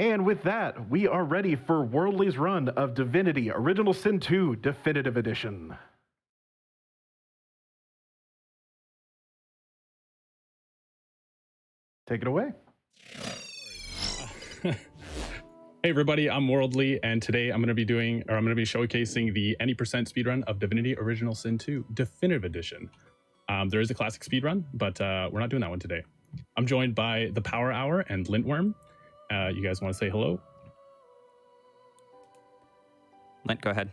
And with that, we are ready for Worldly's run of Divinity Original Sin 2 Definitive Edition. Take it away. Hey everybody, I'm Worldlyy, and today I'm going to be showcasing the any percent speedrun of Divinity Original Sin 2 Definitive Edition. There is a classic speedrun, but we're not doing that one today. I'm joined by the Power Hour and Lintwurm. You guys want to say hello? Lint, go ahead.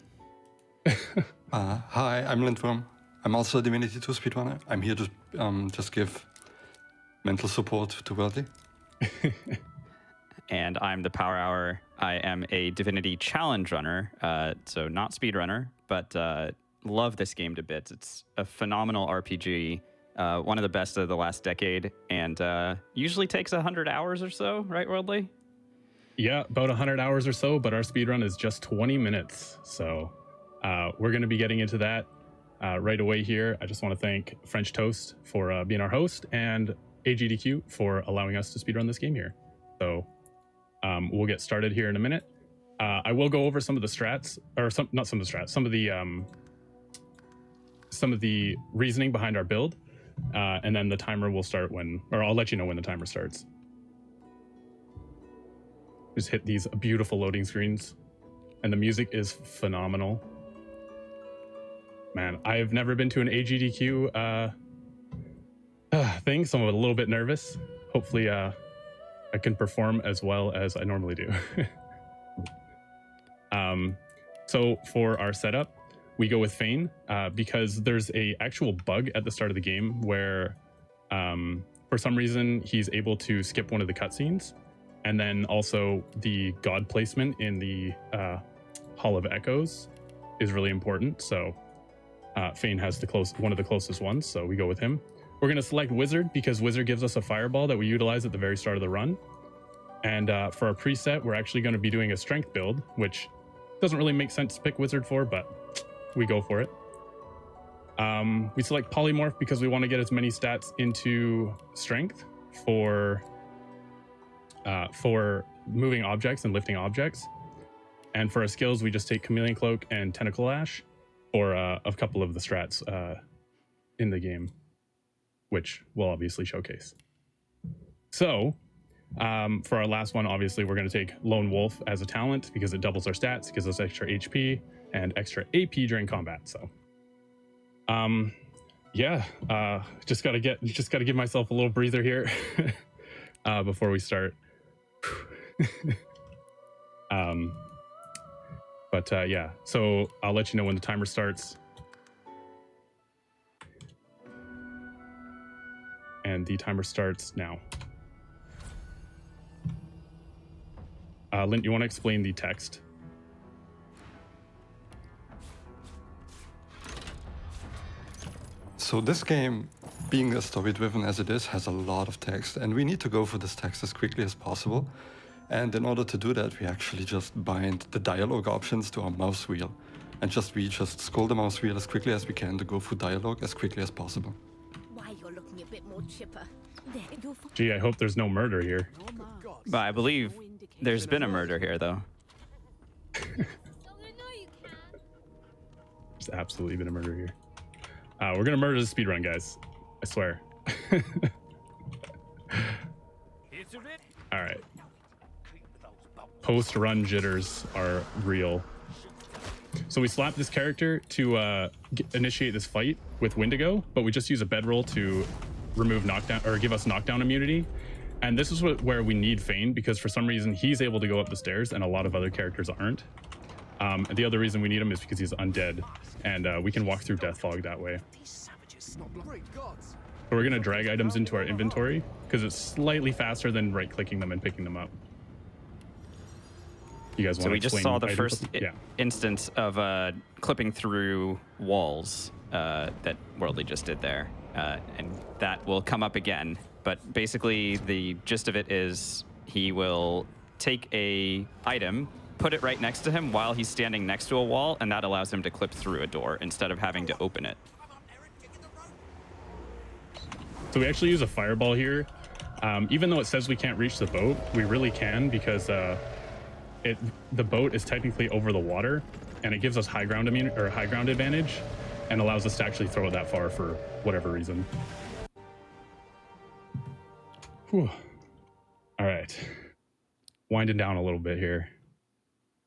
Hi, I'm lintwurm. I'm also a Divinity 2 speedrunner. I'm here to just give mental support to Worldlyy. And I'm the Power Hour. I am a Divinity challenge runner, so not speedrunner, but love this game to bits. It's a phenomenal RPG, one of the best of the last decade, and usually takes 100 hours or so, right, Worldlyy? Yeah, about 100 hours or so, but our speedrun is just 20 minutes. So we're going to be getting into that right away here. I just want to thank French Toast for being our host and AGDQ for allowing us to speedrun this game here. So we'll get started here in a minute. I will go over some of the strats, or some of the reasoning behind our build, and then the timer will start I'll let you know when the timer starts. Just hit these beautiful loading screens, and the music is phenomenal. Man, I've never been to an AGDQ thing, so I'm a little bit nervous. Hopefully, I can perform as well as I normally do. So for our setup, we go with Fane because there's a actual bug at the start of the game where for some reason he's able to skip one of the cutscenes, and then also the god placement in the Hall of Echoes is really important. So Fane has one of the closest ones, so we go with him. We're going to select Wizard because Wizard gives us a fireball that we utilize at the very start of the run. And for our preset, we're actually going to be doing a strength build, which doesn't really make sense to pick Wizard for, but we go for it. We select Polymorph because we want to get as many stats into strength for moving objects and lifting objects. And for our skills, we just take Chameleon Cloak and Tentacle Ash for a couple of the strats in the game, which we'll obviously showcase. So for our last one, obviously, we're going to take Lone Wolf as a talent because it doubles our stats, gives us extra HP and extra AP during combat. So just got to give myself a little breather here before we start. Yeah, so I'll let you know when the timer starts. And the timer starts now. Lint, you want to explain the text? So this game, being as story-driven as it is, has a lot of text, and we need to go for this text as quickly as possible. And in order to do that, we actually just bind the dialogue options to our mouse wheel. And we just scroll the mouse wheel as quickly as we can to go through dialogue as quickly as possible. Why you're looking a bit more chipper. Gee, I hope there's no murder here. But I believe there's been a murder here, though. There's absolutely been a murder here. We're going to murder the speedrun, guys. I swear. All right. Post-run jitters are real. So we slap this character to initiate this fight with Wendigo, but we just use a bedroll to remove knockdown or give us knockdown immunity. And this is where we need Fane, because for some reason he's able to go up the stairs and a lot of other characters aren't. And the other reason we need him is because he's undead, and we can walk through Death Fog that way. So we're going to drag items into our inventory because it's slightly faster than right-clicking them and picking them up. You guys want So to we just saw the first Yeah. instance of clipping through walls that Worldlyy just did there, and that will come up again. But basically, the gist of it is he will take a item, put it right next to him while he's standing next to a wall, and that allows him to clip through a door instead of having to open it. So we actually use a fireball here Even though it says we can't reach the boat, we really can because the boat is technically over the water, and it gives us high ground advantage, and allows us to actually throw it that far for whatever reason. Whew. All right, winding down a little bit here.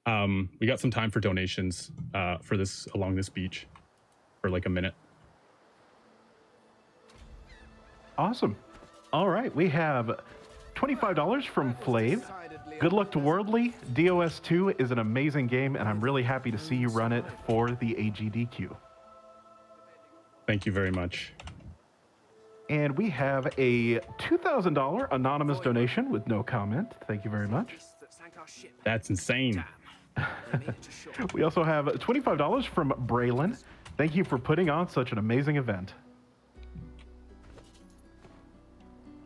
We got some time for donations for this along this beach for like a minute. Awesome. All right, we have $25 from Flav. Good luck to Worldlyy. DOS2 is an amazing game, and I'm really happy to see you run it for the AGDQ. Thank you very much. And we have a $2,000 anonymous donation with no comment. Thank you very much. That's insane. We also have $25 from Braylon. Thank you for putting on such an amazing event.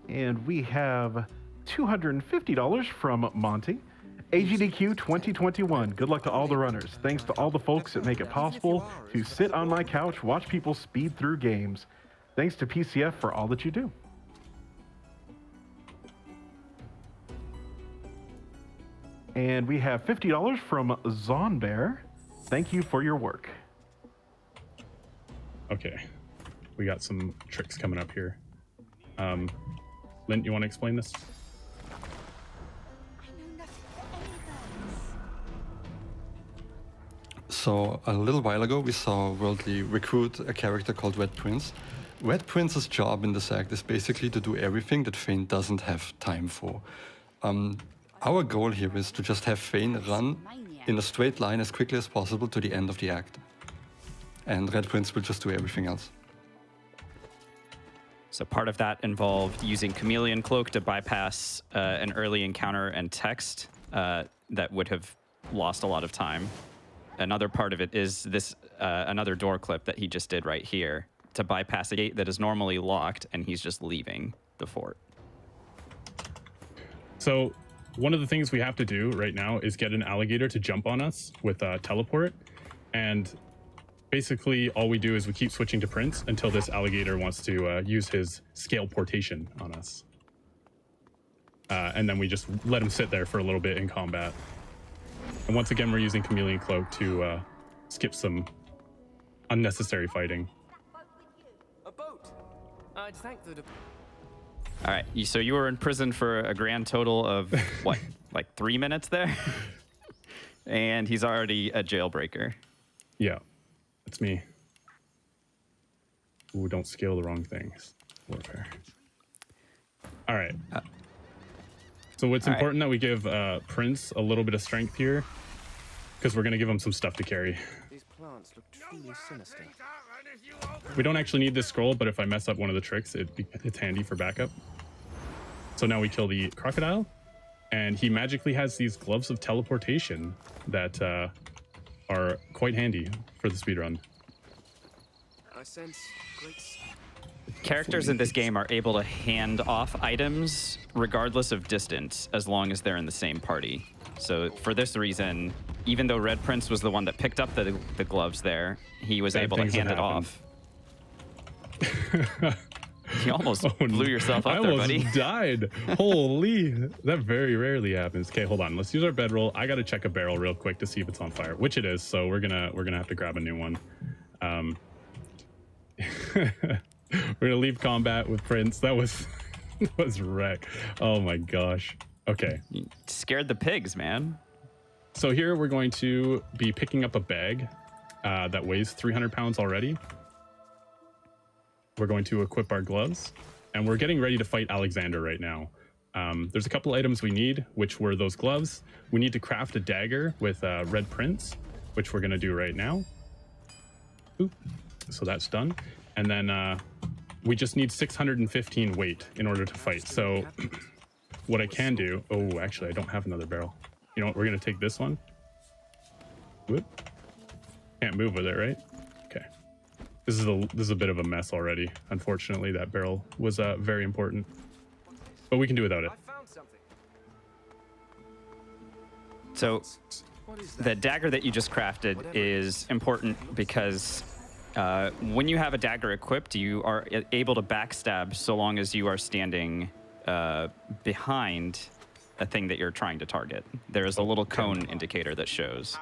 And we have $250 from Monty. AGDQ 2021. Good luck to all the runners. Thanks to all the folks that make it possible to sit on my couch, watch people speed through games. Thanks to PCF for all that you do. And we have $50 from Zonbear. Thank you for your work. Okay, we got some tricks coming up here. Lint, you want to explain this? So a little while ago, we saw Worldlyy recruit a character called Red Prince. Red Prince's job in this act is basically to do everything that Fane doesn't have time for. Our goal here is to just have Fane run in a straight line as quickly as possible to the end of the act. And Red Prince will just do everything else. So part of that involved using Chameleon Cloak to bypass an early encounter and text that would have lost a lot of time. Another part of it is this another door clip that he just did right here to bypass a gate that is normally locked, and he's just leaving the fort. So one of the things we have to do right now is get an alligator to jump on us with teleport, and basically all we do is we keep switching to Prince until this alligator wants to use his scale portation on us. And then we just let him sit there for a little bit in combat. And once again, we're using Chameleon Cloak to skip some unnecessary fighting. A boat. I'd thank the. All right, so you were in prison for a grand total of what, like 3 minutes there? And he's already a jailbreaker. Yeah, that's me. Ooh, don't scale the wrong things. Warfare. All right. So it's important that we give Prince a little bit of strength here, because we're going to give him some stuff to carry. These plants look truly sinister. We don't actually need this scroll, but if I mess up one of the tricks, it's handy for backup. So now we kill the crocodile, and he magically has these gloves of teleportation that are quite handy for the speedrun. I sense great. Characters in this game are able to hand off items regardless of distance, as long as they're in the same party. So for this reason, even though Red Prince was the one that picked up the gloves there, he was able to hand it off. You almost blew yourself up there, buddy. I almost died. Holy, that very rarely happens. Okay, hold on. Let's use our bedroll. I gotta check a barrel real quick to see if it's on fire, which it is. So we're gonna have to grab a new one. We're gonna leave combat with Prince. That was wreck. Oh my gosh. Okay. You scared the pigs, man. So here we're going to be picking up a bag that weighs 300 pounds already. We're going to equip our gloves, and we're getting ready to fight Alexander right now. There's a couple items we need, which were those gloves. We need to craft a dagger with Red Prince, which we're gonna do right now. Oop. So that's done. And then we just need 615 weight in order to fight. So what I can do, oh, actually I don't have another barrel. You know what, we're gonna take this one. Whoop. Can't move with it, right? Okay. This is a bit of a mess already. Unfortunately, that barrel was very important, but we can do without it. I found something. So the dagger that you just crafted is important because when you have a dagger equipped, you are able to backstab so long as you are standing behind a thing that you're trying to target. There's a little cone indicator that shows.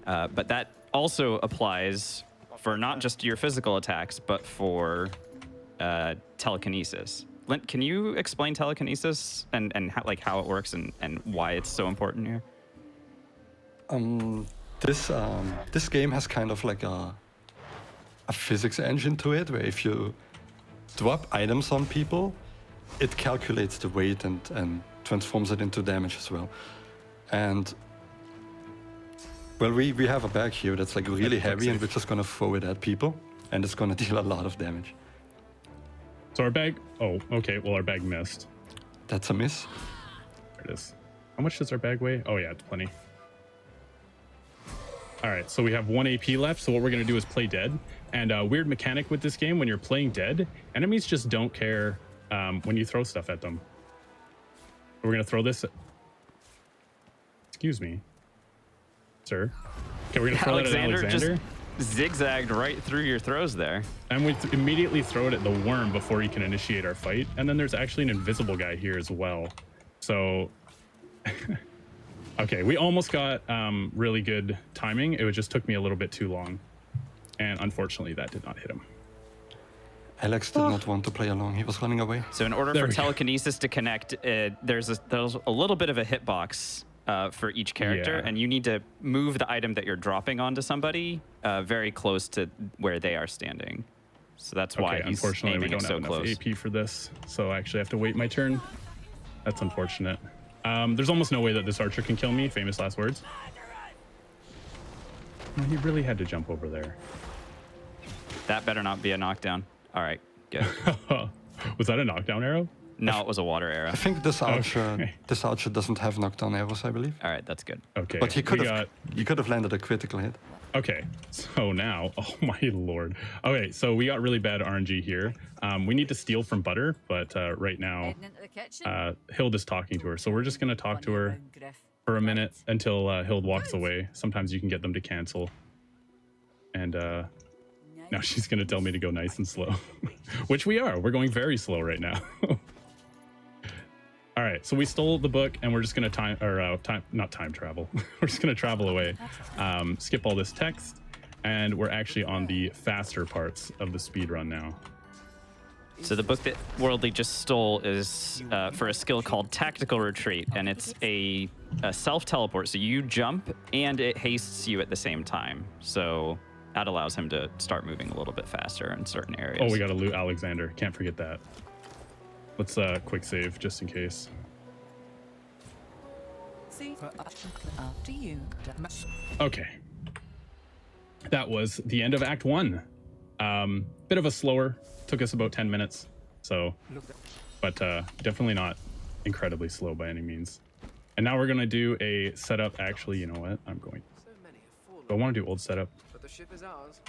But that also applies for not just your physical attacks, but for telekinesis. Lint, can you explain telekinesis and how it works and why it's so important here? This game has kind of like a physics engine to it, where if you drop items on people, it calculates the weight and transforms it into damage as well. And well, we have a bag here that's like really heavy, and we're just gonna throw it at people, and it's gonna deal a lot of damage. So our bag, oh, okay, well, our bag missed. That's a miss. There it is. How much does our bag weigh? Oh yeah, it's plenty. All right, so we have 1 AP left. So what we're gonna do is play dead. And a weird mechanic with this game, when you're playing dead, enemies just don't care when you throw stuff at them. We're gonna throw this. Excuse me, sir. Okay, we're gonna throw that at Alexander. Just zigzagged right through your throws there. And we immediately throw it at the worm before he can initiate our fight. And then there's actually an invisible guy here as well. So, okay, we almost got really good timing. It just took me a little bit too long. And unfortunately, that did not hit him. Alex did not want to play along. He was running away. So in order for telekinesis to connect, there's a little bit of a hitbox for each character, and you need to move the item that you're dropping onto somebody very close to where they are standing. So that's why he's unfortunately we don't so have enough close. AP for this, so I actually have to wait my turn. That's unfortunate. There's almost no way that this archer can kill me. Famous last words. No, he really had to jump over there. That better not be a knockdown. All right, good. Was that a knockdown arrow? No, it was a water arrow. I think this archer doesn't have knockdown arrows, I believe. All right, that's good. Okay, But he could have landed a critical hit. Okay, so now, oh my lord. Okay, so we got really bad RNG here. We need to steal from Butter, but right now, Hild is talking to her. So we're just gonna talk to her for a minute until Hild walks away. Sometimes you can get them to cancel. And now she's gonna tell me to go nice and slow, which we are. We're going very slow right now. All right, so we stole the book, and we're just gonna not time travel. We're just gonna travel away, skip all this text, and we're actually on the faster parts of the speed run now. So the book that Worldlyy just stole is for a skill called Tactical Retreat, and it's a self-teleport. So you jump, and it hastes you at the same time. So that allows him to start moving a little bit faster in certain areas. Oh, we gotta loot Alexander. Can't forget that. Let's quick save just in case. After you. Okay. That was the end of Act 1. Bit of a slower. Took us about 10 minutes. So, but definitely not incredibly slow by any means. And now we're gonna do a setup. Actually, you know what? I'm going. I want to do old setup. But the ship is ours.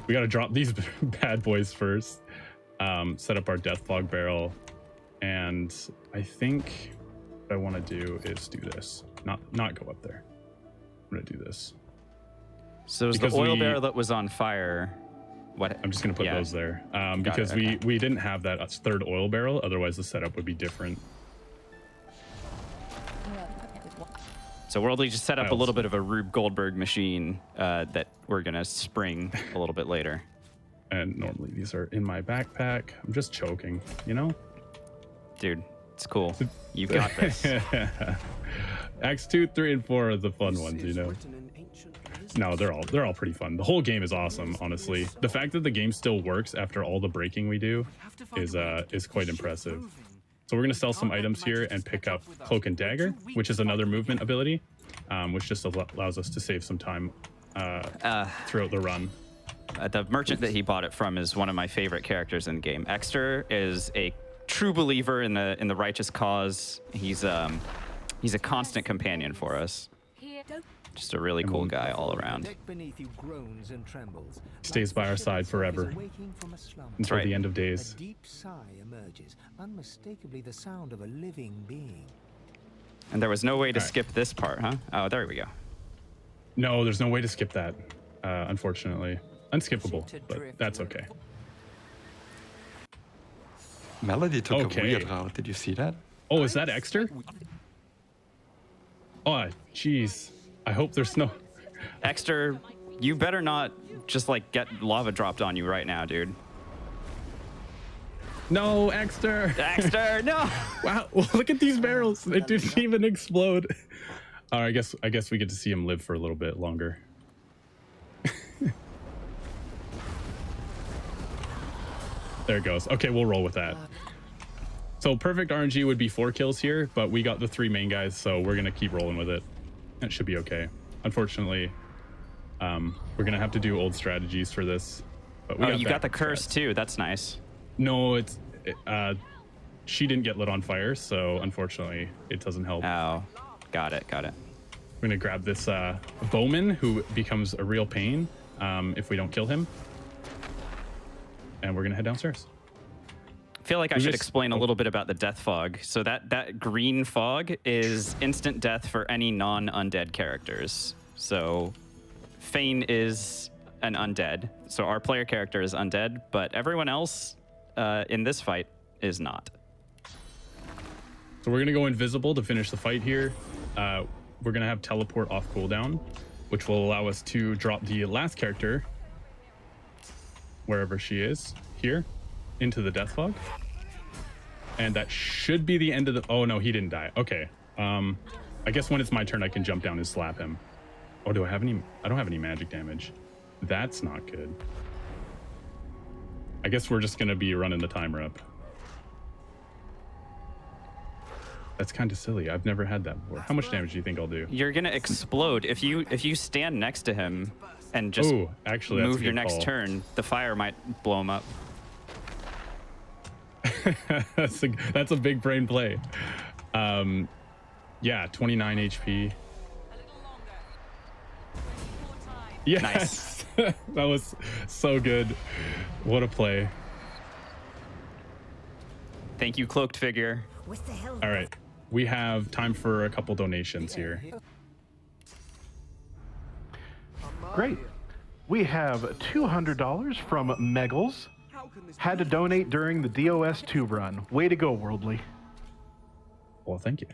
We gotta drop these bad boys first. Set up our death fog barrel, and I think what I want to do is do this. Not go up there. I'm gonna do this. So is the oil barrel that was on fire? What? I'm just gonna put those there because we didn't have that third oil barrel. Otherwise, the setup would be different. So Worldlyy just set up a little bit of a Rube Goldberg machine that we're gonna spring a little bit later. And normally these are in my backpack. I'm just choking, you know? Dude, it's cool. You got this. Acts 2, 3, and 4 are the fun ones, you know? No, they're all pretty fun. The whole game is awesome, honestly. The fact that the game still works after all the breaking we do is quite impressive. So we're gonna sell some items here and pick up Cloak and Dagger, which is another movement ability, which just allows us to save some time throughout the run. The merchant that he bought it from is one of my favorite characters in the game. Exter is a true believer in the righteous cause. He's a constant companion for us. Just a really cool guy all around. Stays by our side forever until the end of days. A deep sigh emerges, unmistakably the sound of a living being. And there was no way to skip this part, huh? Oh, there we go. No, there's no way to skip that, unfortunately. Unskippable, but that's okay. Melody took Okay. a weird route. Did you see that? Oh, is that Exter? Oh, jeez. I hope there's no... Exter, you better not just like get lava dropped on you right now, dude. No, Exter! Exter, no! Wow, well, look at these barrels. They didn't even explode. I guess we get to see him live for a little bit longer. There it goes. Okay, we'll roll with that. So perfect RNG would be 4 kills here, but we got the 3 main guys, so we're gonna keep rolling with it. It should be okay. Unfortunately, we're gonna have to do old strategies for this. But we You got the backup curse strats. too. That's nice. No, she didn't get lit on fire, so unfortunately, it doesn't help. Oh, got it. We're gonna grab this bowman, who becomes a real pain if we don't kill him, and we're gonna head downstairs. I feel like I should explain a little bit about the death fog. So that green fog is instant death for any non-undead characters. So Fane is an undead. So our player character is undead, but everyone else in this fight is not. So we're gonna go invisible to finish the fight here. We're gonna have teleport off cooldown, which will allow us to drop the last character, wherever she is, here, into the death fog. And that should be the end of the... Oh no, he didn't die. Okay. I guess when it's my turn, I can jump down and slap him. Oh, do I have any... I don't have any magic damage. That's not good. I guess we're just gonna be running the timer up. That's kind of silly. I've never had that before. How much damage do you think I'll do? You're gonna explode if you stand next to him and just actually, that's move a your good next call. turn. The fire might blow him up. That's a big brain play. Yeah, 29 HP. Yes. Nice. That was so good. What a play. Thank you, cloaked figure. What the hell? All right. We have time for a couple donations here. Great. We have $200 from Meggles. Had to donate during the DOS 2 run. Way to go, Worldlyy. Well, thank you.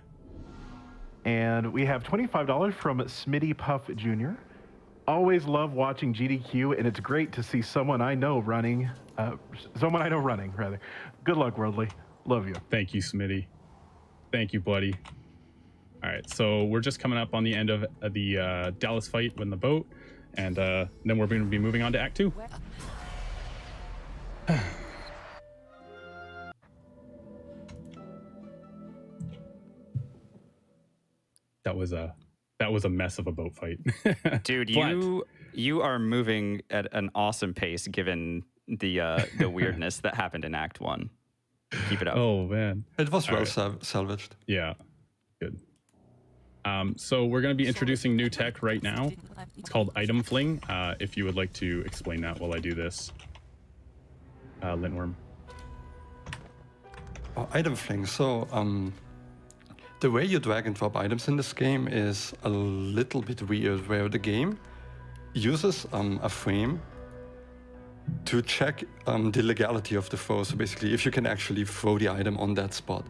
And we have $25 from Smitty Puff Jr. Always love watching GDQ, and it's great to see someone I know running. Rather. Good luck, Worldlyy. Love you. Thank you, Smitty. Thank you, buddy. All right, so we're just coming up on the end of the Dallas fight with the boat, and then we're going to be moving on to Act 2. That was a mess of a boat fight. Dude, But- you are moving at an awesome pace given the weirdness that happened in Act 1. Keep it up. Oh man. It was well right. salvaged. Yeah. Good. So we're going to be introducing new tech right now. It's called Item Fling. If you would like to explain that while I do this, Lintwurm. Oh, item fling. So, the way you drag and drop items in this game is a little bit weird, where the game uses a frame to check the legality of the throw. So basically, if you can actually throw the item on that spot.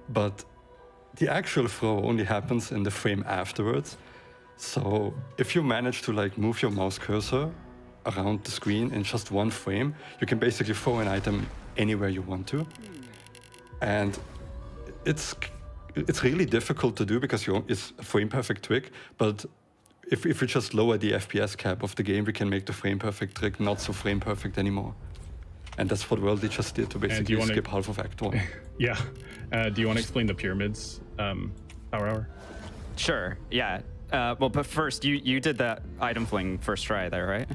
But the actual throw only happens in the frame afterwards. So if you manage to like move your mouse cursor around the screen in just one frame, you can basically throw an item anywhere you want to. And it's really difficult to do because it's a frame perfect trick, but if we just lower the FPS cap of the game, we can make the frame perfect trick not so frame perfect anymore. And that's what Worldlyy just did to basically skip half of Act 1. Yeah. Do you want to explain the pyramids, Power Hour? Sure. Yeah. Well, but first, you did that item fling first try there, right?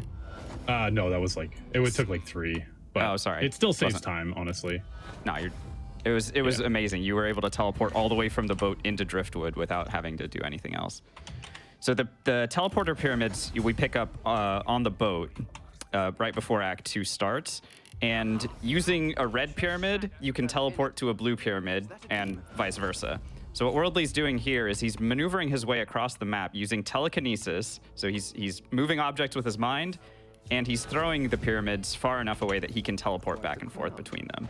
No, that was it took like 3. But Oh, sorry. It still saves Wasn't- time, honestly. No, it was Yeah. amazing. You were able to teleport all the way from the boat into Driftwood without having to do anything else. So the teleporter pyramids we pick up on the boat right before Act 2 starts. And using a red pyramid, you can teleport to a blue pyramid and vice versa. So what Worldly's doing here is he's maneuvering his way across the map using telekinesis. So he's moving objects with his mind, and he's throwing the pyramids far enough away that he can teleport back and forth between them.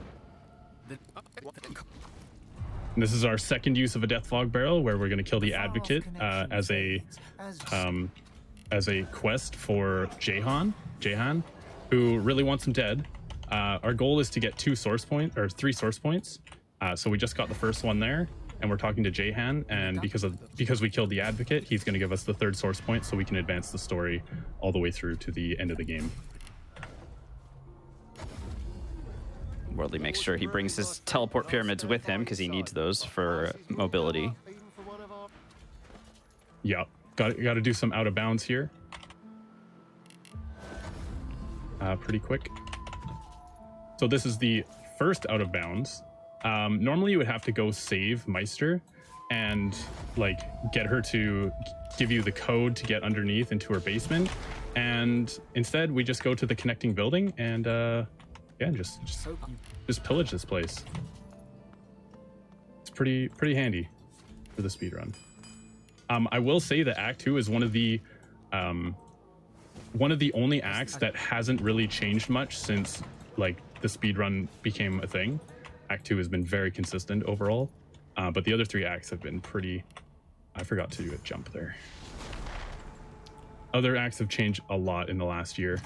And this is our second use of a death fog barrel, where we're going to kill the advocate as a quest for Jahan, who really wants him dead. Our goal is to get 3 source points. So we just got the first one there, and we're talking to Jahan, and because we killed the advocate, he's going to give us the 3rd source point, so we can advance the story all the way through to the end of the game. Worldlyy makes sure he brings his teleport pyramids with him because he needs those for mobility. Yep, got to do some out of bounds here. Pretty quick. So this is the first out of bounds. Normally you would have to go save Meister and like get her to give you the code to get underneath into her basement, and instead we just go to the connecting building and yeah, just pillage this place. It's pretty handy for the speed run. I will say that Act 2 is one of the only acts that hasn't really changed much since like the speed run became a thing. Act 2 has been very consistent overall, but the other 3 acts have been pretty... I forgot to do a jump there. Other acts have changed a lot in the last year.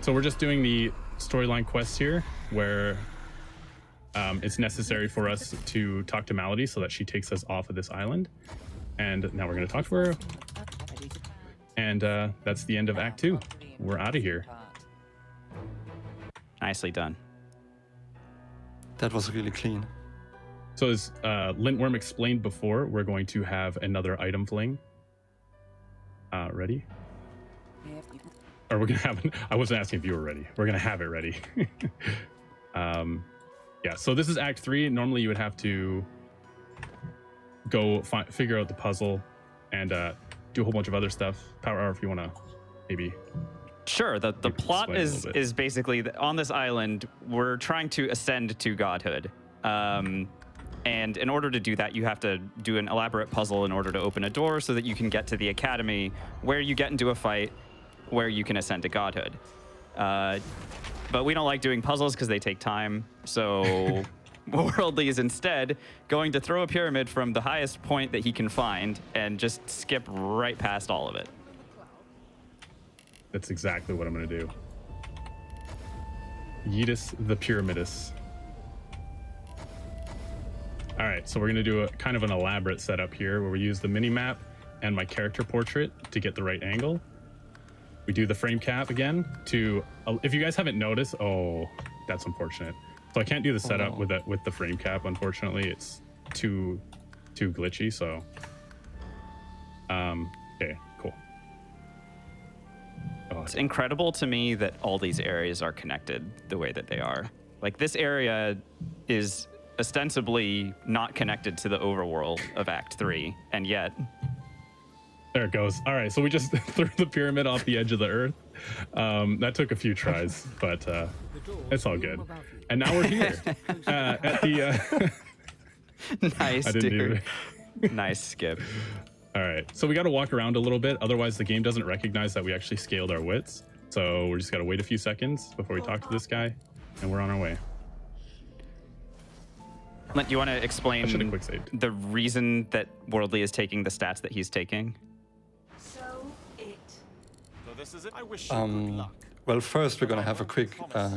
So we're just doing the storyline quests here, where it's necessary for us to talk to Malady so that she takes us off of this island. And now we're going to talk to her. And that's the end of Act 2. We're out of here. Nicely done. That was really clean. So as Lintwurm explained before, we're going to have another item fling. Ready? Or we're going to have... I wasn't asking if you were ready. We're going to have it ready. Yeah, so this is Act 3. Normally you would have to go figure out the puzzle and do a whole bunch of other stuff. Power Hour, if you want to maybe... Sure, the plot is basically that on this island, we're trying to ascend to godhood. And in order to do that, you have to do an elaborate puzzle in order to open a door so that you can get to the academy, where you get into a fight where you can ascend to godhood. But we don't like doing puzzles because they take time. So Worldlyy is instead going to throw a pyramid from the highest point that he can find and just skip right past all of it. That's exactly what I'm going to do. Yeetus the Pyramidus. All right, so we're going to do a kind of an elaborate setup here where we use the mini-map and my character portrait to get the right angle. We do the frame cap again to... if you guys haven't noticed... Oh, that's unfortunate. So I can't do the setup with the frame cap, unfortunately. It's too glitchy, so... okay, cool. Oh, It's incredible to me that all these areas are connected the way that they are. Like, this area is ostensibly not connected to the overworld of Act 3, and yet... There it goes. All right, so we just threw the pyramid off the edge of the earth. That took a few tries, but it's all good. And now we're here at the... Nice, dude. Nice skip. All right, so we got to walk around a little bit. Otherwise, the game doesn't recognize that we actually scaled our widths. So we're just got to wait a few seconds before we talk to this guy, and we're on our way. Lint, do you want to explain I should have quick saved. the reason that Worldlyy is taking the stats that he's taking? Well, first we're going to have a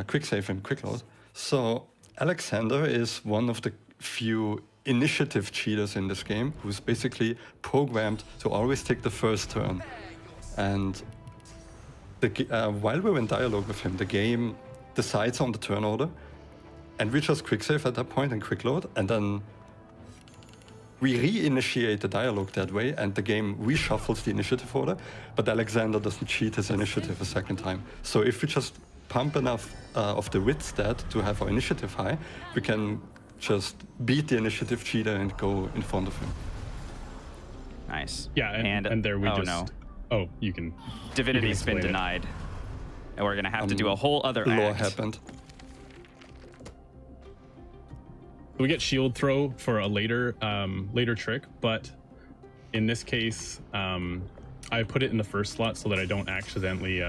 quick save and quick load. So Alexander is one of the few initiative cheaters in this game who's basically programmed to always take the first turn. And while we're in dialogue with him, the game decides on the turn order, and we just quick save at that point and quick load, and then we reinitiate the dialogue that way, and the game reshuffles the initiative order, but Alexander doesn't cheat his initiative a second time. So if we just pump enough of the wit stat to have our initiative high, we can just beat the initiative cheater and go in front of him. Nice. Yeah, and there we just... No. Oh, you can... Divinity's been denied. And we're going to have to do a whole other Law act. happened. We get shield throw for a later trick, but in this case, I put it in the first slot so that I don't accidentally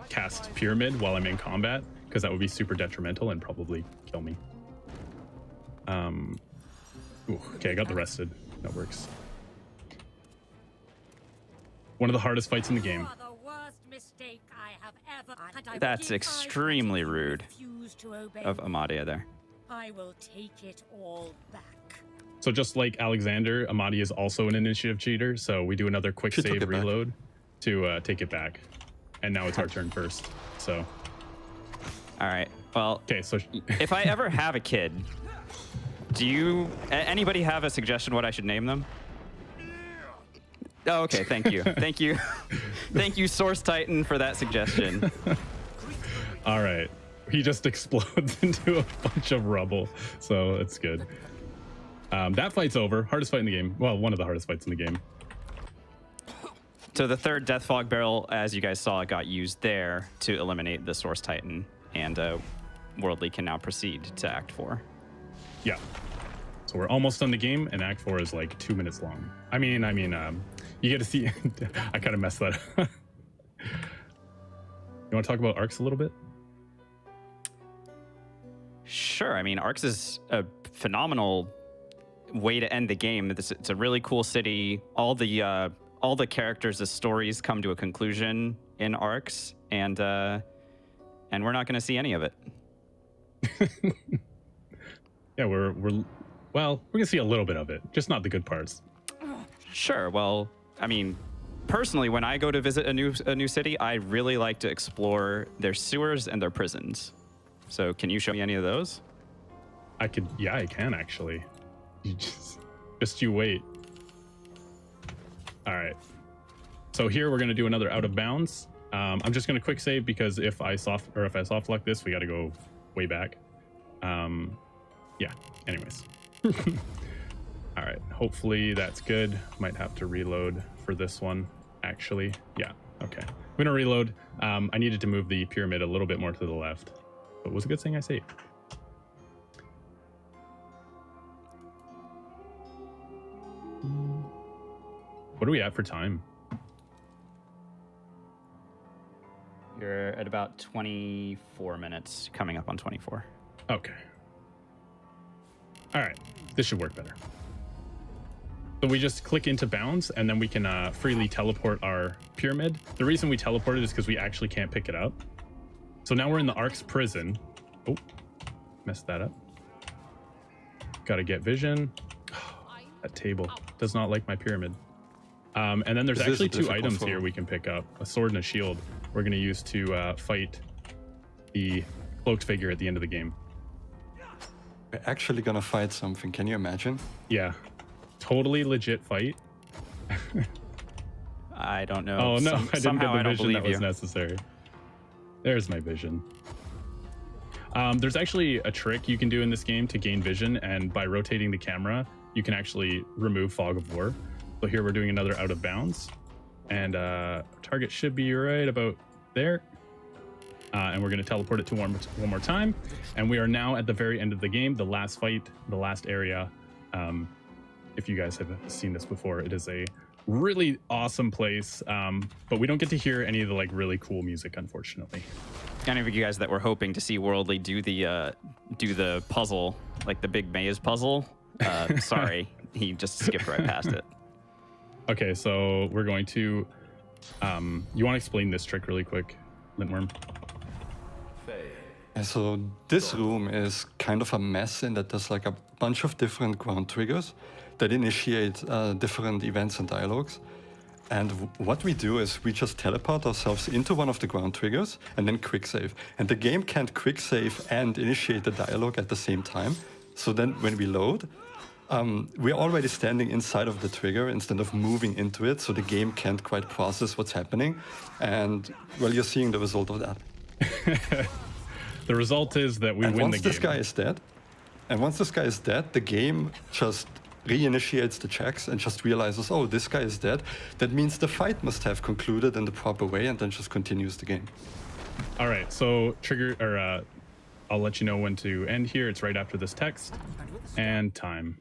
cast Pyramid while I'm in combat, because that would be super detrimental and probably kill me. Ooh, okay, I got the rested. That works. One of the hardest fights in the game. That's extremely rude of Amadia there. I will take it all back. So just like Alexander, Amadi is also an initiative cheater, so we do another quick She took save it back. reload to take it back. And now it's our turn first. So, All right. Well, okay, so if I ever have a kid, do you anybody have a suggestion what I should name them? Oh, okay, thank you. Thank you. Thank you, Source Titan, for that suggestion. all right. He just explodes into a bunch of rubble, so it's good. That fight's over. Hardest fight in the game. Well, one of the hardest fights in the game. So the third Death Fog Barrel, as you guys saw, got used there to eliminate the Source Titan, and Worldlyy can now proceed to Act 4. Yeah. So we're almost done the game, and Act 4 is like 2 minutes long. I mean, you get to see. I kind of messed that up. You want to talk about arcs a little bit? Sure. I mean, Arcs is a phenomenal way to end the game. It's a really cool city. All the characters, the stories come to a conclusion in Arcs, and we're not going to see any of it. Yeah, we're gonna see a little bit of it, just not the good parts. Sure. Well, I mean, personally, when I go to visit a new city, I really like to explore their sewers and their prisons. So, can you show me any of those? I can actually. You just you wait. All right. So here we're gonna do another out of bounds. I'm just gonna quick save because if I soft lock this, we got to go way back. Yeah. Anyways. All right. Hopefully that's good. Might have to reload for this one. Actually, yeah. Okay. I'm gonna reload. I needed to move the pyramid a little bit more to the left, but it was a good thing I saved. What are we at for time? You're at about 24 minutes, coming up on 24. Okay. All right. This should work better. So we just click into bounds, and then we can freely teleport our pyramid. The reason we teleported is because we actually can't pick it up. So now we're in the Ark's prison. Oh, messed that up. Gotta get vision. That table does not like my pyramid. And then there's actually two items here we can pick up, a sword and a shield. We're going to use to fight the cloaked figure at the end of the game. We're actually gonna fight something. Can you imagine? Yeah, totally legit fight. I don't know. Oh no, I didn't get the vision that was you. necessary. There's my vision. There's actually a trick you can do in this game to gain vision, and by rotating the camera, you can actually remove Fog of War. So here we're doing another out of bounds, and target should be right about there. And we're going to teleport it to one more time, and we are now at the very end of the game, the last fight, the last area. If you guys have seen this before, it is a really awesome place, but we don't get to hear any of the like really cool music, unfortunately. Any of you guys that were hoping to see Worldlyy do the puzzle, like the big maze puzzle, sorry, he just skipped right past it. Okay, so we're going to. You want to explain this trick really quick, Lintwurm? So this room is kind of a mess in that there's like a bunch of different ground triggers that initiate different events and dialogues. And what we do is we just teleport ourselves into one of the ground triggers and then quick save. And the game can't quick save and initiate the dialogue at the same time. So then when we load, we're already standing inside of the trigger instead of moving into it. So the game can't quite process what's happening. And well, you're seeing the result of that. The result is that we win the game. Once this guy is dead, the game just reinitiates the checks and just realizes, oh, this guy is dead. That means the fight must have concluded in the proper way, and then just continues the game. All right, so I'll let you know when to end here. It's right after this text and time.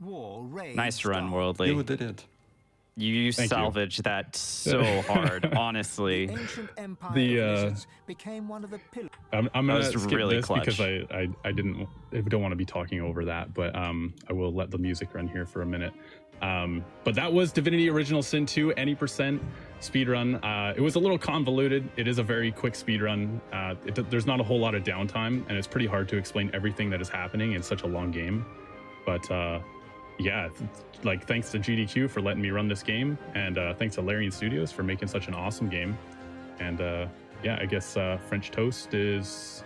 Nice run, Worldlyy. You did it. You Thank you. salvaged that so hard, honestly. Ancient empire The, of lizards became one of the pillars. I'm That gonna was skip really this because clutch. I don't want to be talking over that, but I will let the music run here for a minute. But that was Divinity Original Sin 2 any percent speedrun. It was a little convoluted. It is a very quick speedrun. There's not a whole lot of downtime, and it's pretty hard to explain everything that is happening in such a long game. But yeah, like thanks to GDQ for letting me run this game, and thanks to Larian Studios for making such an awesome game. And yeah, I guess French Toast is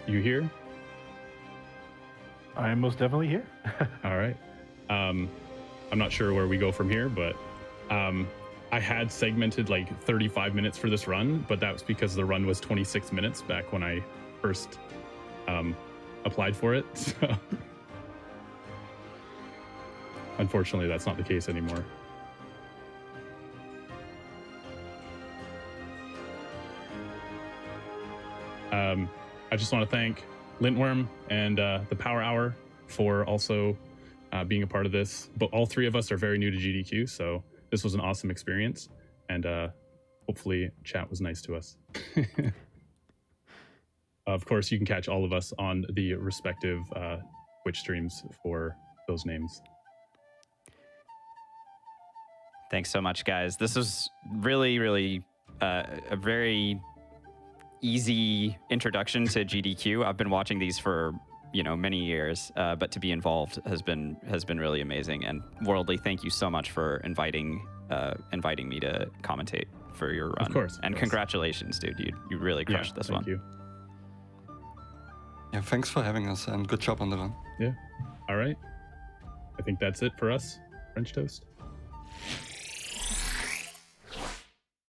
you here? I am most definitely here. All right. I'm not sure where we go from here, but I had segmented like 35 minutes for this run, but that was because the run was 26 minutes back when I first applied for it. So unfortunately, that's not the case anymore. I just want to thank Lintwurm and the Power Hour for also being a part of this. But all three of us are very new to GDQ, so this was an awesome experience. And hopefully chat was nice to us. Of course, you can catch all of us on the respective Twitch streams for those names. Thanks so much, guys. This was really, really a very easy introduction to GDQ. I've been watching these for many years, but to be involved has been really amazing. And Worldlyy, thank you so much for inviting me to commentate for your run. Of course. And congratulations, dude. You really crushed this one. Thank you. Yeah, thanks for having us, and good job on the run. Yeah. All right. I think that's it for us. French Toast.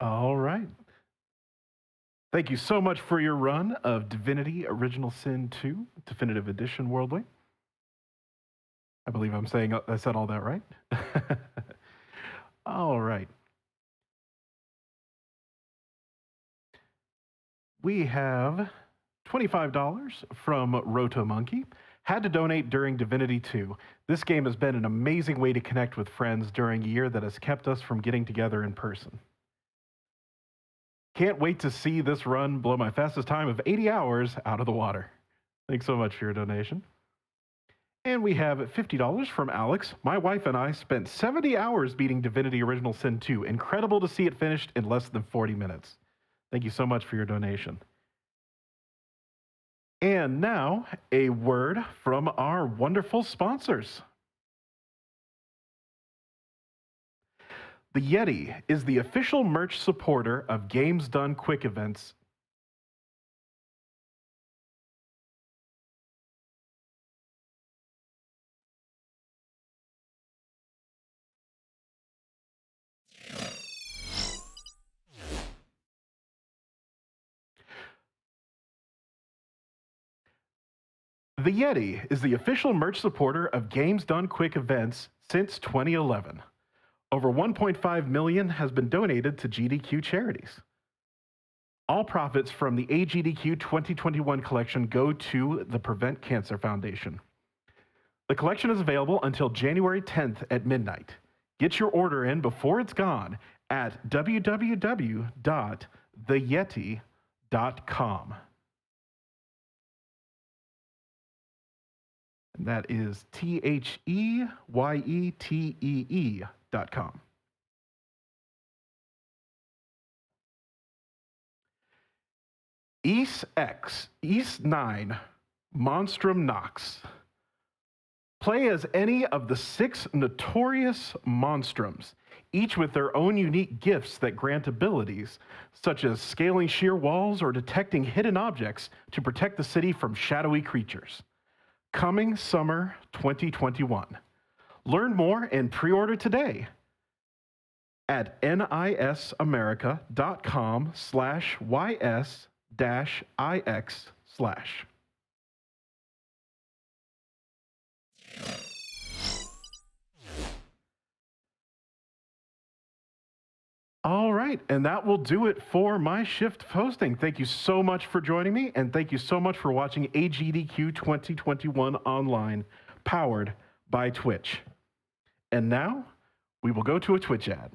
All right. Thank you so much for your run of Divinity Original Sin 2 Definitive Edition Worldlyy. I believe I said all that right. All right. We have $25 from Roto Monkey. Had to donate during Divinity 2. This game has been an amazing way to connect with friends during a year that has kept us from getting together in person. Can't wait to see this run blow my fastest time of 80 hours out of the water. Thanks so much for your donation. And we have $50 from Alex. My wife and I spent 70 hours beating Divinity Original Sin 2. Incredible to see it finished in less than 40 minutes. Thank you so much for your donation. And now, a word from our wonderful sponsors. The Yeti is the official merch supporter of Games Done Quick events. The Yeti is the official merch supporter of Games Done Quick events since 2011. Over $1.5 million has been donated to GDQ charities. All profits from the AGDQ 2021 collection go to the Prevent Cancer Foundation. The collection is available until January 10th at midnight. Get your order in before it's gone at www.theyeti.com. And that is THEYETEE.com. East 9, Monstrum Nox. Play as any of the 6 notorious monstrums, each with their own unique gifts that grant abilities, such as scaling sheer walls or detecting hidden objects to protect the city from shadowy creatures. Coming summer 2021. Learn more and pre-order today at nisamerica.com/ys-ix/. All right, and that will do it for my shift posting. Thank you so much for joining me, and thank you so much for watching AGDQ 2021 online, powered by Twitch. And now, We will go to a Twitch ad.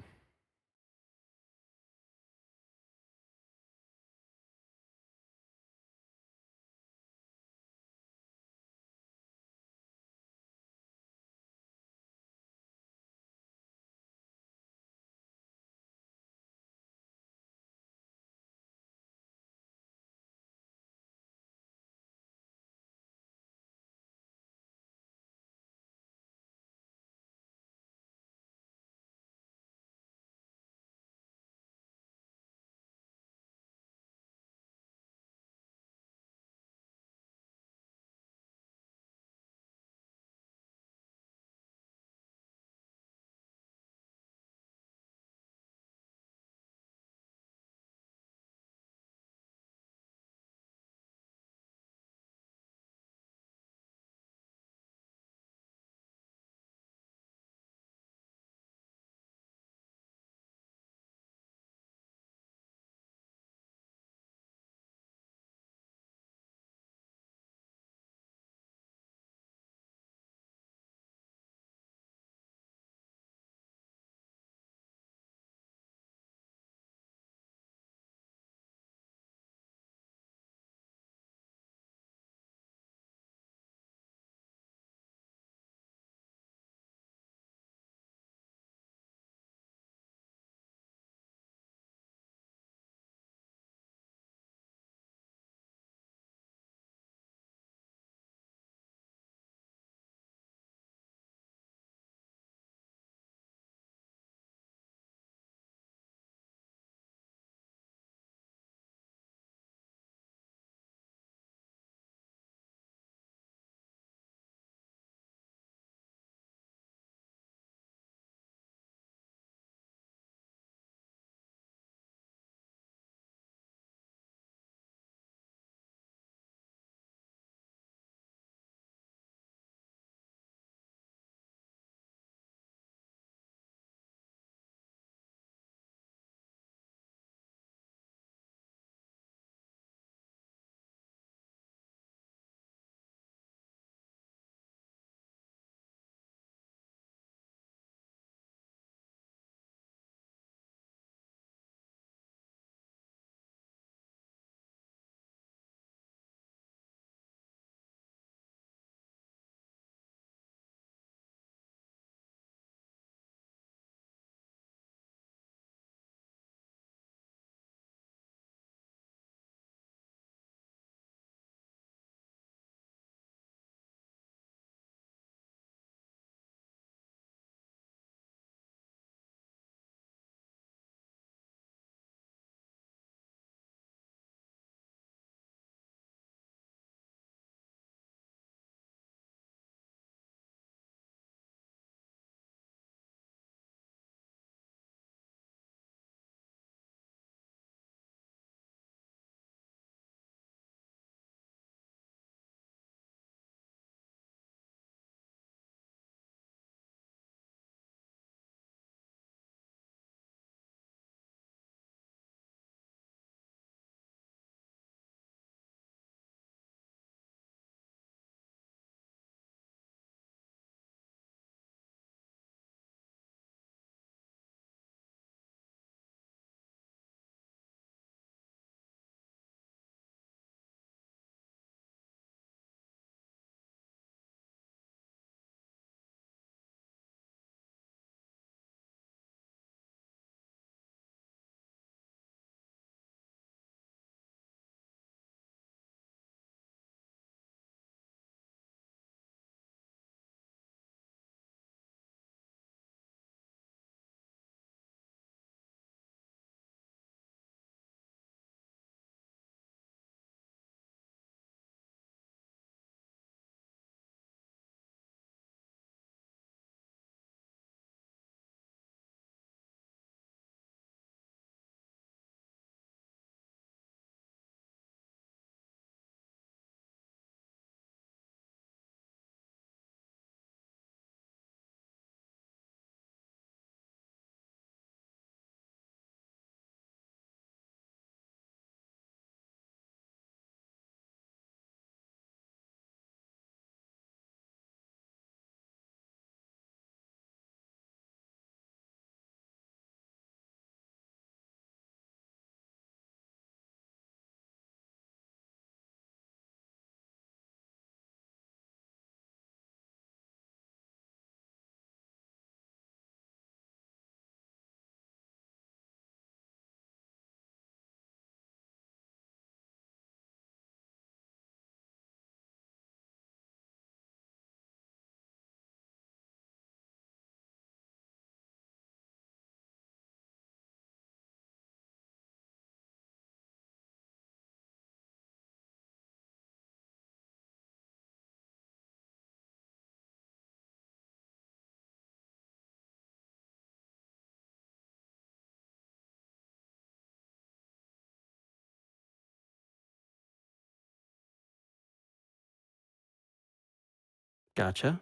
Gotcha.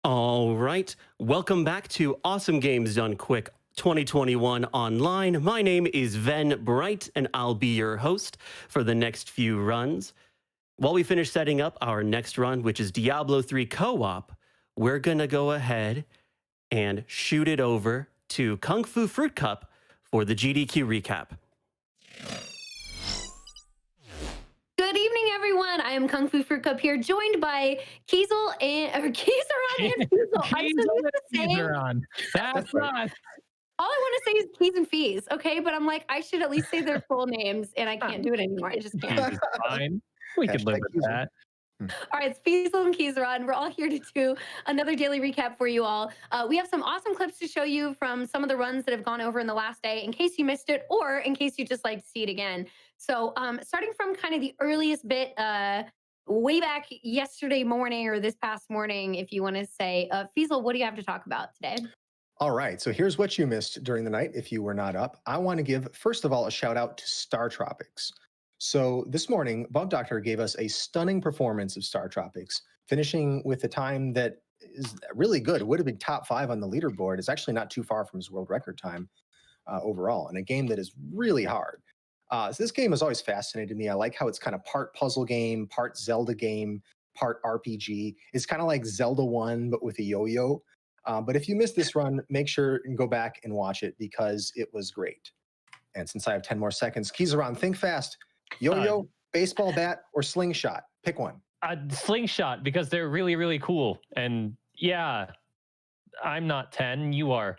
All right. Welcome back to Awesome Games Done Quick 2021 online. My name is Ven Bright, and I'll be your host for the next few runs. While we finish setting up our next run, which is Diablo 3 co-op, we're going to go ahead and shoot it over to Kung Fu Fruit Cup for the GDQ recap. Good evening, everyone. I am Kung Fu Fruit Cup here, joined by Kiesel and Kieseron and Kiesel. I'm so used to saying That's right. all I want to say is Keys and Fees, okay? But I'm like, I should at least say their full names, and I can't do it anymore. I just can't. Fine. We could live with that. All right, it's Feasel and Kieseron. We're all here to do another daily recap for you all. We have some awesome clips to show you from some of the runs that have gone over in the last day, in case you missed it, or in case you just like to see it again. So starting from kind of the earliest bit, way back yesterday morning or this past morning, if you want to say, Feasel, what do you have to talk about today? All right, so here's what you missed during the night if you were not up. I want to give, first of all, a shout out to Star Tropics. So this morning, Bug Doctor gave us a stunning performance of Star Tropics, finishing with a time that is really good. It would have been top 5 on the leaderboard. It's actually not too far from his world record time overall, in a game that is really hard. So this game has always fascinated me. I like how it's kind of part puzzle game, part Zelda game, part RPG. It's kind of like Zelda 1, but with a yo-yo. But if you missed this run, make sure and go back and watch it because it was great. And since I have 10 more seconds, Kieseron, think fast. Yo-yo, baseball bat, or slingshot? Pick one. Slingshot, because they're really, really cool. And yeah, I'm not 10, you are.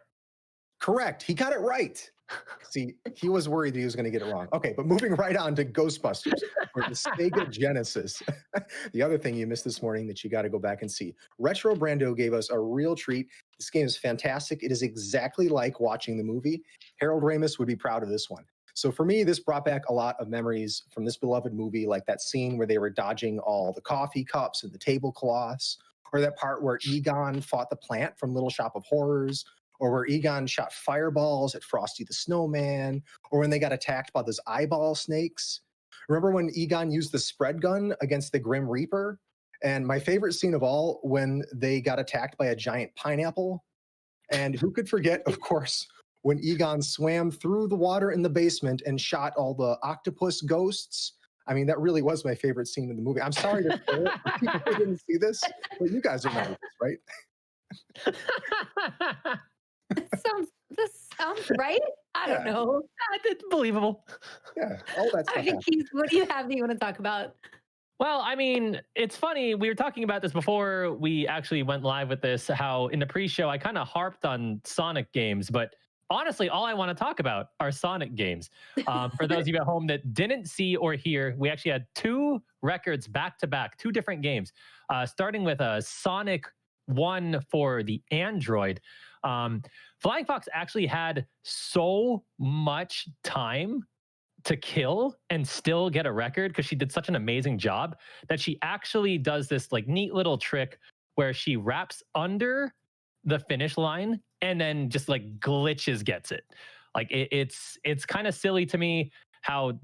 Correct. He got it right. See, he was worried that he was going to get it wrong. Okay, but moving right on to Ghostbusters for the Sega Genesis. The other thing you missed this morning that you got to go back and see. Retro Brando gave us a real treat. This game is fantastic. It is exactly like watching the movie. Harold Ramis would be proud of this one. So for me, this brought back a lot of memories from this beloved movie, like that scene where they were dodging all the coffee cups and the tablecloths, or that part where Egon fought the plant from Little Shop of Horrors, or where Egon shot fireballs at Frosty the Snowman, or when they got attacked by those eyeball snakes. Remember when Egon used the spread gun against the Grim Reaper? And my favorite scene of all, when they got attacked by a giant pineapple. And who could forget, of course, when Egon swam through the water in the basement and shot all the octopus ghosts. I mean, that really was my favorite scene in the movie. I'm sorry to spoil it for people who didn't see this, but you guys remember this, right? This sounds right. I don't know. It's believable. Yeah, all that stuff. Keith, what do you have that you want to talk about? Well, I mean, it's funny. We were talking about this before we actually went live with this, how in the pre-show, I kind of harped on Sonic games, but honestly, all I want to talk about are Sonic games. For those of you at home that didn't see or hear, we actually had 2 records back-to-back, 2 different games, starting with a Sonic 1 for the Android. Flying Fox actually had so much time to kill and still get a record because she did such an amazing job that she actually does this like neat little trick where she wraps under the finish line and then just like glitches gets it. Like it's kind of silly to me how,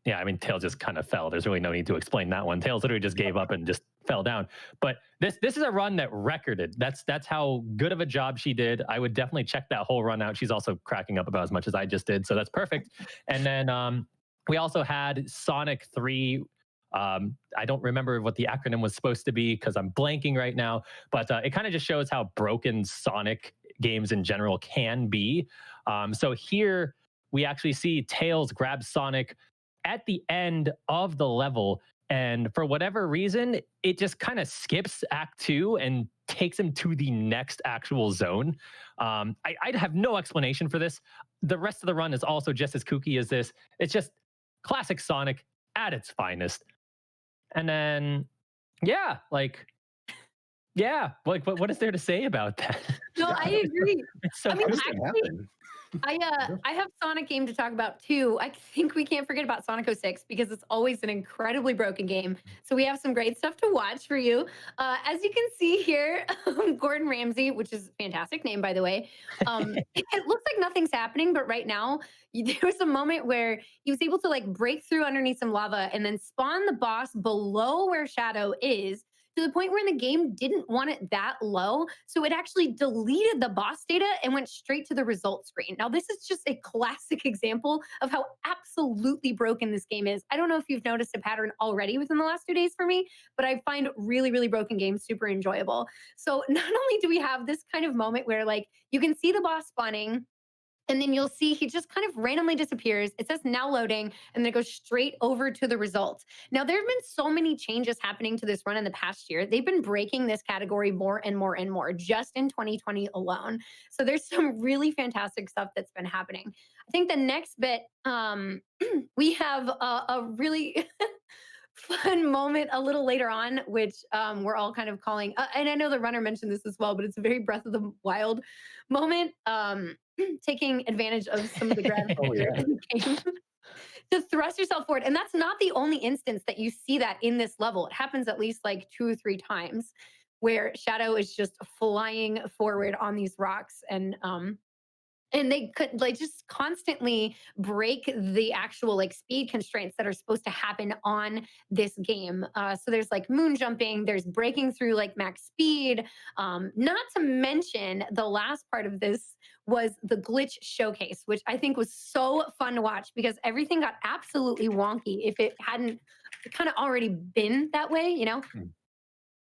yeah, I mean, Tails just kind of fell. There's really no need to explain that one. Tails literally just gave up and just fell down. But this is a run that recorded. That's how good of a job she did. I would definitely check that whole run out. She's also cracking up about as much as I just did, so that's perfect. And then we also had Sonic 3. I don't remember what the acronym was supposed to be because I'm blanking right now, but it kind of just shows how broken Sonic games in general can be. So here we actually see Tails grab Sonic at the end of the level, and for whatever reason, it just kind of skips Act 2 and takes him to the next actual zone. I'd have no explanation for this. The rest of the run is also just as kooky as this. It's just classic Sonic at its finest. And then, what is there to say about that? No, I agree. It's so I mean, How does that happen? I have Sonic game to talk about too. I think we can't forget about Sonic 06 because it's always an incredibly broken game. So we have some great stuff to watch for you. As you can see here, Gordon Ramsay, which is a fantastic name by the way. It looks like nothing's happening, but right now there was a moment where he was able to like break through underneath some lava and then spawn the boss below where Shadow is, to the point where the game didn't want it that low. So it actually deleted the boss data and went straight to the result screen. Now, this is just a classic example of how absolutely broken this game is. I don't know if you've noticed a pattern already within the last 2 days for me, but I find really, really broken games super enjoyable. So not only do we have this kind of moment where like you can see the boss spawning, and then you'll see he just kind of randomly disappears. It says now loading, and then it goes straight over to the result. Now, there have been so many changes happening to this run in the past year. They've been breaking this category more and more and more just in 2020 alone. So there's some really fantastic stuff that's been happening. I think the next bit, we have a really fun moment a little later on, which we're all kind of calling, and I know the runner mentioned this as well, but it's a very Breath of the Wild moment. Taking advantage of some of the ground in the game to thrust yourself forward. And that's not the only instance that you see that in this level. It happens at least like 2 or 3 times where Shadow is just flying forward on these rocks, and they could like just constantly break the actual like speed constraints that are supposed to happen on this game. So there's like moon jumping, there's breaking through like max speed. Not to mention the last part of this was the glitch showcase, which I think was so fun to watch because everything got absolutely wonky if it hadn't kind of already been that way, you know?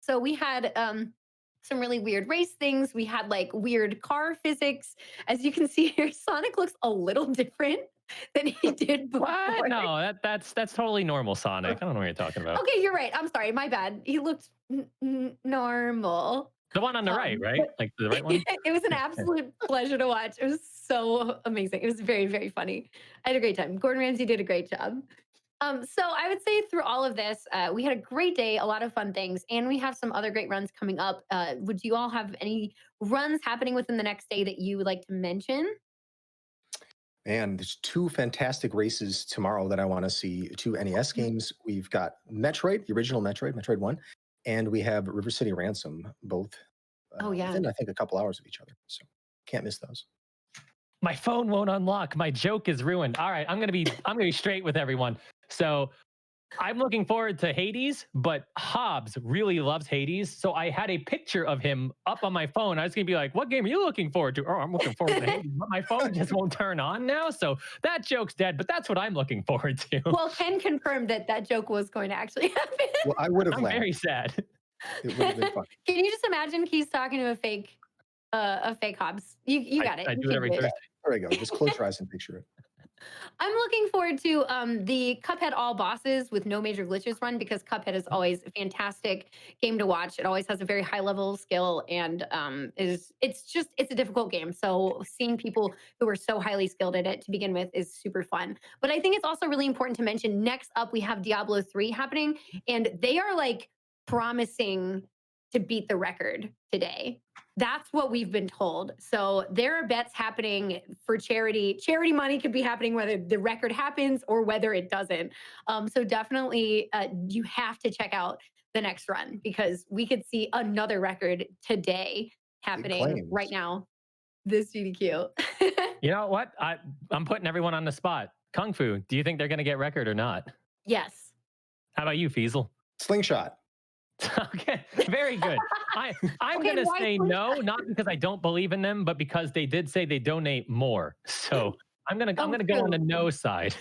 So we had some really weird race things. We had like weird car physics. As you can see here, Sonic looks a little different than he did before. What? No, that's totally normal Sonic. I don't know what you're talking about. Okay, you're right. I'm sorry. My bad. He looked normal. The one on the right, right? Like the right one? It was an absolute pleasure to watch. It was so amazing. It was very, very funny. I had a great time. Gordon Ramsay did a great job. So I would say through all of this, we had a great day, a lot of fun things, and we have some other great runs coming up. Would you all have any runs happening within the next day that you would like to mention? And there's 2 fantastic races tomorrow that I want to see. 2 NES games. We've got Metroid, the original Metroid 1, and we have River City Ransom, both within, I think, a couple hours of each other. So can't miss those. My phone won't unlock. My joke is ruined. All right, I'm gonna be straight with everyone. So I'm looking forward to Hades, but Hobbs really loves Hades. So I had a picture of him up on my phone. I was gonna be like, what game are you looking forward to? Oh, I'm looking forward to Hades, but my phone just won't turn on now. So that joke's dead, but that's what I'm looking forward to. Well, Ken confirmed that joke was going to actually happen. Well, I would have I'm laughed. very sad. It would have been fun. Can you just imagine Keith's talking to a fake Hobbs? You got it. I You do can it every do Thursday. There we go. Just close your eyes and picture it. I'm looking forward to the Cuphead All Bosses with no major glitches run because Cuphead is always a fantastic game to watch. It always has a very high level of skill and it's a difficult game. So seeing people who are so highly skilled at it to begin with is super fun. But I think it's also really important to mention next up we have Diablo 3 happening, and they are like promising to beat the record today. That's what we've been told. So there are bets happening for charity. Charity money could be happening whether the record happens or whether it doesn't. So definitely you have to check out the next run because we could see another record today happening right now. This GDQ. You know what? I'm putting everyone on the spot. Kung Fu, do you think they're going to get record or not? Yes. How about you, Feasel? Slingshot. Okay, very good. I'm going to say no, not because I don't believe in them, but because they did say they donate more. So I'm going to go on the no side.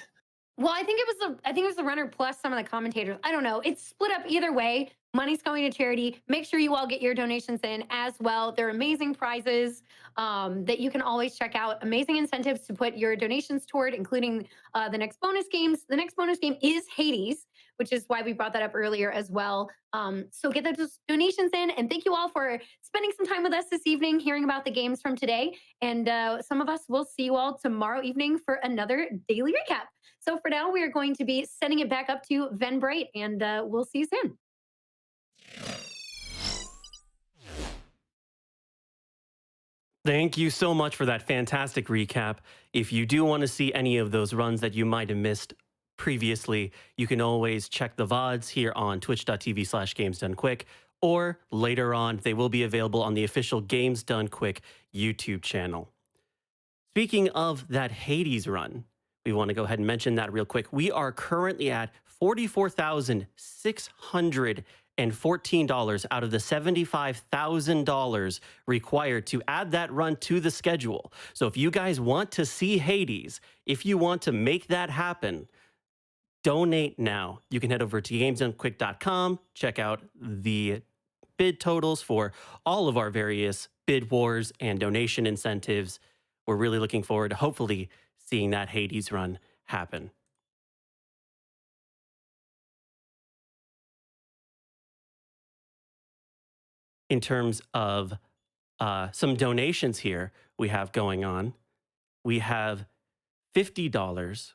Well, I think it was the runner plus some of the commentators. I don't know. It's split up either way. Money's going to charity. Make sure you all get your donations in as well. They're amazing prizes that you can always check out. Amazing incentives to put your donations toward, including the next bonus games. The next bonus game is Hades, which is why we brought that up earlier as well. So get those donations in. And thank you all for spending some time with us this evening, hearing about the games from today. And some of us will see you all tomorrow evening for another daily recap. So for now, we are going to be sending it back up to Ven Bright, and we'll see you soon. Thank you so much for that fantastic recap. If you do want to see any of those runs that you might have missed previously, you can always check the VODs here on twitch.tv/GamesDoneQuick, or later on, they will be available on the official Games Done Quick YouTube channel. Speaking of that Hades run, we want to go ahead and mention that real quick. We are currently at $44,614 out of the $75,000 required to add that run to the schedule. So if you guys want to see Hades, if you want to make that happen, donate now. You can head over to gamesdonequick.com, check out the bid totals for all of our various bid wars and donation incentives. We're really looking forward to hopefully seeing that Hades run happen. In terms of some donations here we have going on, we have $50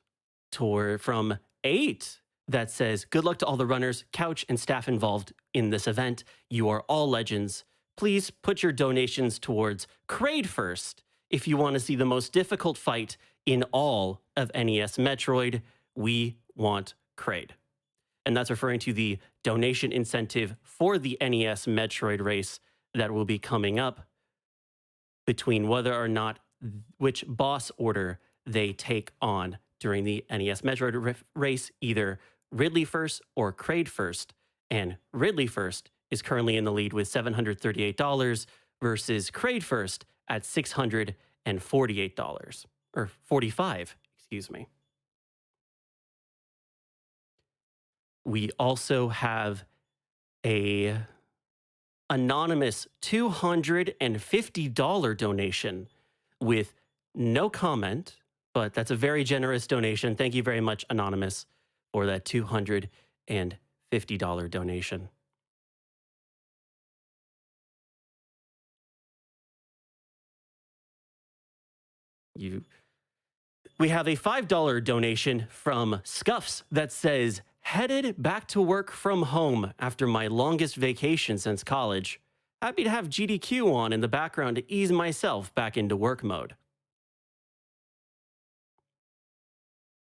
from 8 that says, good luck to all the runners, couch, and staff involved in this event. You are all legends. Please put your donations towards Kraid first. If you want to see the most difficult fight in all of NES Metroid, we want Kraid. And that's referring to the donation incentive for the NES Metroid race that will be coming up between whether or not which boss order they take on during the NES Metroid race, either Ridley first or Kraid first. And Ridley first is currently in the lead with $738 versus Kraid first at $648 or $45, excuse me. We also have a anonymous $250 donation with no comment, but that's a very generous donation. Thank you very much, Anonymous, for that $250 donation. We have a $5 donation from Scuffs that says, headed back to work from home after my longest vacation since college. Happy to have GDQ on in the background to ease myself back into work mode.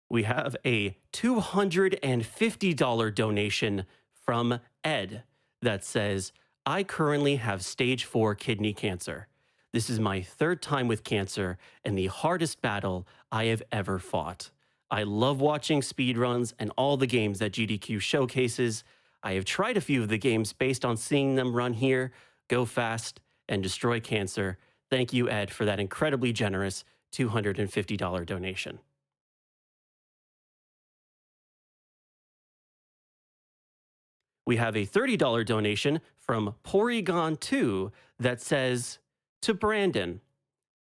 We have a $250 donation from Ed that says, I currently have stage 4 kidney cancer. This is my 3rd time with cancer and the hardest battle I have ever fought. I love watching speedruns and all the games that GDQ showcases. I have tried a few of the games based on seeing them run here, go fast, and destroy cancer. Thank you, Ed, for that incredibly generous $250 donation. We have a $30 donation from Porygon2 that says, to Brandon,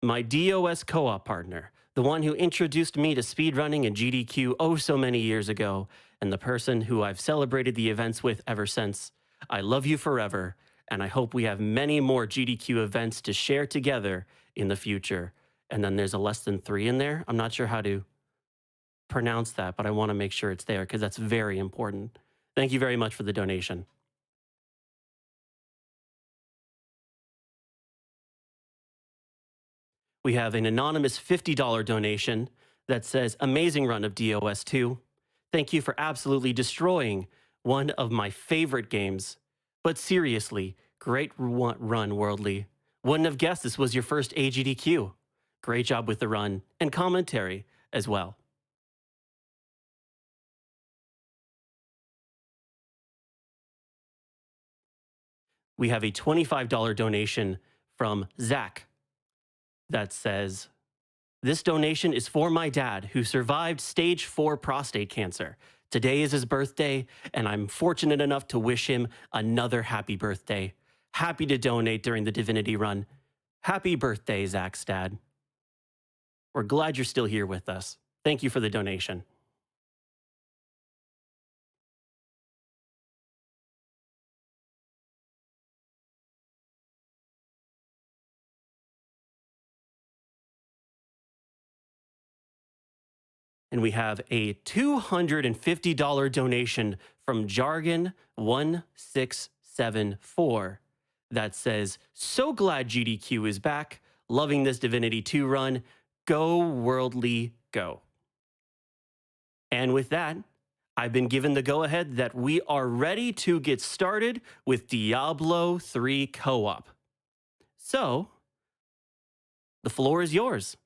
my DOS co-op partner, the one who introduced me to speedrunning and GDQ oh so many years ago, and the person who I've celebrated the events with ever since. I love you forever, and I hope we have many more GDQ events to share together in the future. And then there's a less than 3 in there. I'm not sure how to pronounce that, but I want to make sure it's there because that's very important. Thank you very much for the donation. We have an anonymous $50 donation that says, amazing run of DOS 2. Thank you for absolutely destroying one of my favorite games. But seriously, great run, Worldlyy. Wouldn't have guessed this was your first AGDQ. Great job with the run and commentary as well. We have a $25 donation from Zach that says, this donation is for my dad who survived stage 4 prostate cancer. Today is his birthday, and I'm fortunate enough to wish him another happy birthday. Happy to donate during the Divinity run. Happy birthday, Zach's dad. We're glad you're still here with us. Thank you for the donation. And we have a $250 donation from Jargon1674 that says, so glad GDQ is back. Loving this Divinity 2 run. Go Worldlyy, go. And with that, I've been given the go-ahead that we are ready to get started with Diablo 3 co-op. So, the floor is yours.